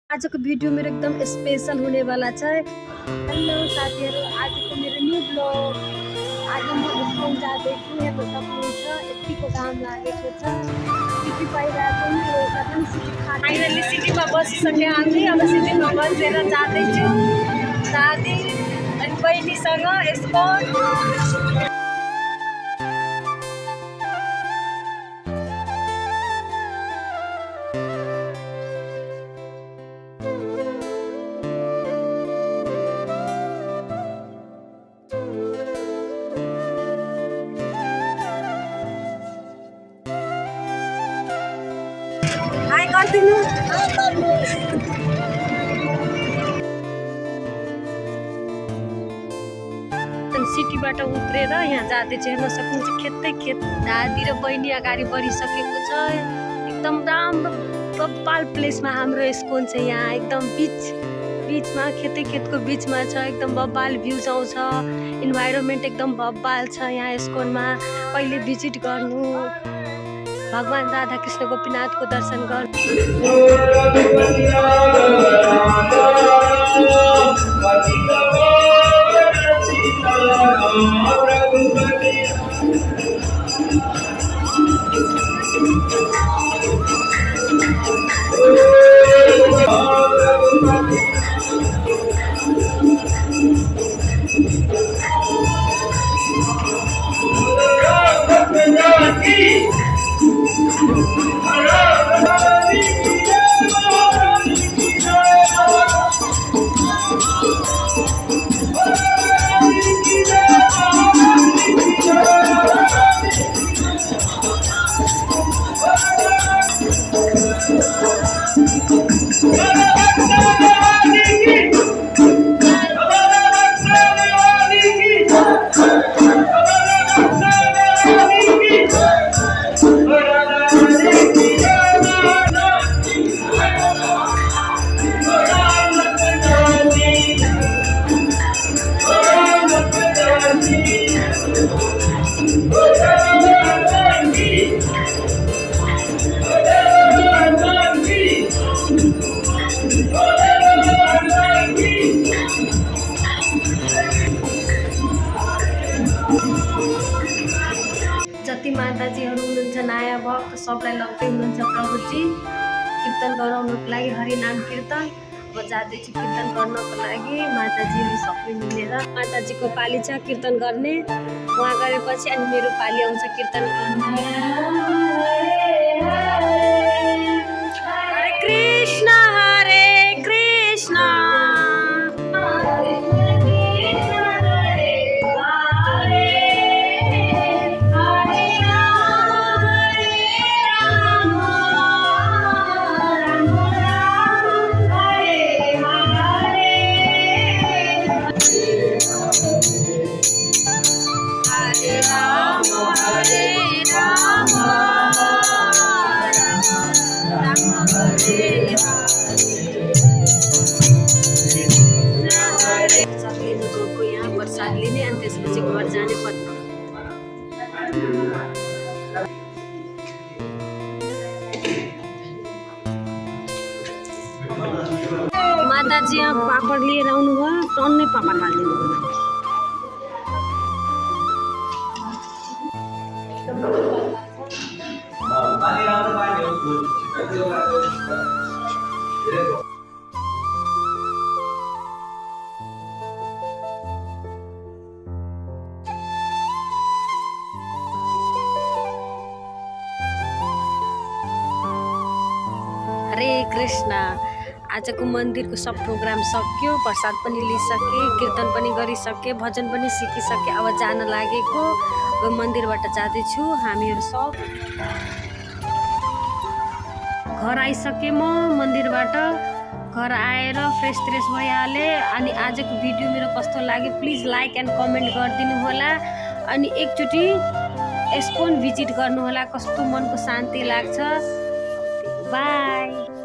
आज को भिडियो मेरो एकदम स्पेशल होने वाला छ। हेलो साथीहरु, आज को मेरो न्यू ब्लॉग। आज म स्कुल जाँदैछु। हेर्न सक्नुहुन्छ यतिको घाम लागेको छ। सिटी पाइरहेको नि हो, पनि सिटी खान फाइनली सिटीमा बसिसके हामी। अब सिटीमा बसेर जाँदैछु दादी अनि बहिनीसँग स्कुल। हाय गरिदिनु। सिटीबाट उत्रेर यहाँ जाँदैछु। हेर्न सक्नुहुन्छ खेतै खेत। दादी र बहिनी अगाडि बढिसकेको छ। एकदम राम्रो बब्बाल प्लेसमा हाम्रो स्कुल छ। यहाँ एकदम बिचमा खेतै खेतको बिचमा छ। एकदम बब्बाल भ्यूज आउँछ। इन्भाइरोमेन्ट एकदम बब्बाल छ यहाँ स्कुलमा। कहिले भिजिट गर्नु। भगवान राधा कृष्ण गोपीनाथको दर्शन गर्नु। जति माताजीहरू हुनुहुन्छ नयाँ भक्त सबलाई लग्दै हुनुहुन्छ प्रभुजी। कीर्तन गराउनको लागि हरिनाम कीर्तन। अब जाँदैछु कीर्तन गर्नको लागि। माताजीहरू सबै मिलेर माताजीको पाली छ कीर्तन गर्ने। उहाँ गरेपछि अनि मेरो पाली आउँछ कीर्तन गर्ने। हरे कृष्ण हरे कृष्ण यहाँ प्रसाद लिने अनि त्यसपछि घर जाने पत्ता। माताजी यहाँ पापड लिएर आउनुभयो। टन्नै पापड हालिदिनु। हरे कृष्ण। आजको मन्दिरको सब प्रोग्राम सक्यो। प्रसाद पनि लिइसके, कीर्तन पनि गरिसके, भजन पनि सिकिसके। अब जान लागेको। अब मन्दिरबाट जाँदैछु हामीहरू सब। घर आइसके म मन्दिरबाट। घर आएर फ्रेस भइहाले। अनि आजको भिडियो मेरो कस्तो लाग्यो प्लिज लाइक एन्ड कमेन्ट गरिदिनु होला। अनि एकचोटि स्कुल भिजिट गर्नु होला। कस्तो मनको शान्ति लाग्छ। बाई।